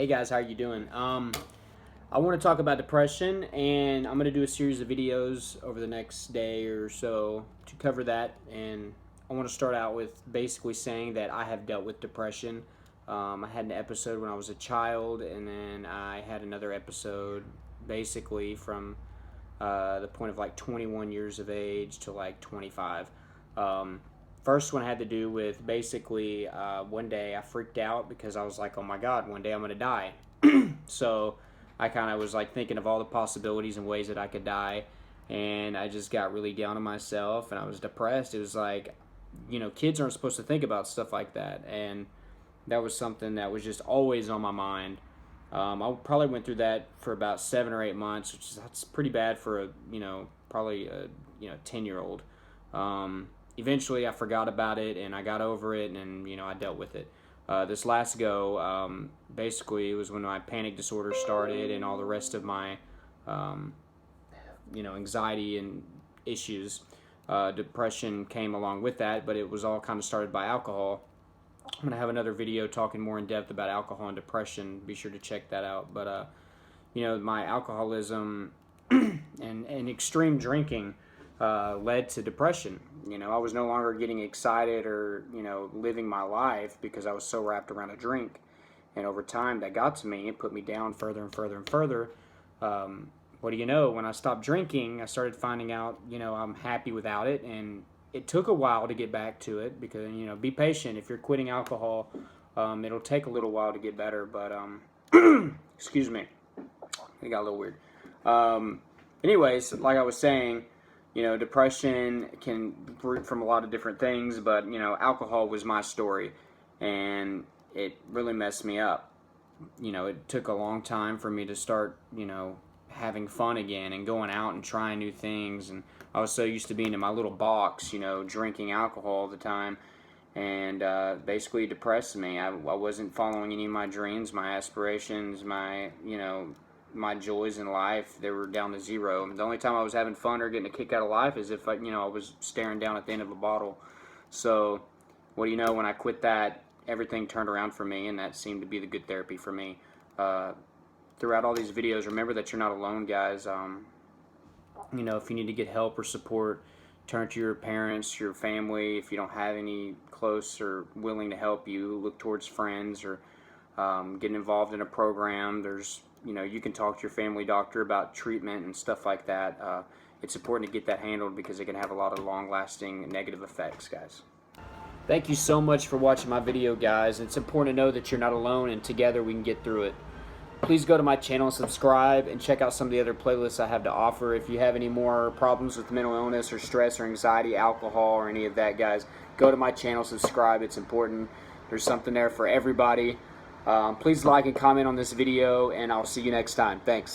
Hey guys, how you doing? I want to talk about depression, and I'm going to do a series of videos over the next day or so to cover that. And I want to start out with basically saying that I have dealt with depression. I had an episode when I was a child, and then I had another episode basically from the point of like 21 years of age to like 25. First one had to do with basically one day I freaked out because I was like, oh my God, one day I'm going to die. So I kind of was like thinking of all the possibilities and ways that I could die. And I just got really down on myself and I was depressed. It was like, kids aren't supposed to think about stuff like that. And that was something that was just always on my mind. I probably went through that for about 7 or 8 months, which is that's pretty bad for probably a 10-year-old. Eventually, I forgot about it and I got over it, and I dealt with it. This last go, basically, it was when my panic disorder started and all the rest of my, anxiety and issues. Depression came along with that, but it was all kind of started by alcohol. I'm going to have another video talking more in depth about alcohol and depression. Be sure to check that out. But, my alcoholism and extreme drinking led to depression. I was no longer getting excited or, living my life because I was so wrapped around a drink. And over time, that got to me. It put me down further and further and further. What do you know? When I stopped drinking, I started finding out, I'm happy without it. And it took a while to get back to it because, be patient. If you're quitting alcohol, it'll take a little while to get better. But, excuse me. It got a little weird. Anyways, like I was saying, depression can root from a lot of different things, but, alcohol was my story, and it really messed me up. It took a long time for me to start, having fun again and going out and trying new things, and I was so used to being in my little box, drinking alcohol all the time, and basically depressed me. I wasn't following any of my dreams, my aspirations, my joys in life. They were down to zero. The only time I was having fun or getting a kick out of life is if I was staring down at the end of a bottle. So, what do you know, when I quit that, everything turned around for me, and that seemed to be the good therapy for me. Throughout all these videos, remember that you're not alone, guys. If you need to get help or support, turn to your parents, your family. If you don't have any close or willing to help you, look towards friends or get involved in a program. There's you can talk to your family doctor about treatment and stuff like that. It's important to get that handled because it can have a lot of long-lasting negative effects, guys. Thank you so much for watching my video, guys. It's important to know that you're not alone, and together we can get through it. Please go to my channel, subscribe, and check out some of the other playlists I have to offer. If you have any more problems with mental illness or stress or anxiety, alcohol, or any of that, guys, go to my channel, subscribe. It's important. There's something there for everybody. Please like and comment on this video, and I'll see you next time. Thanks.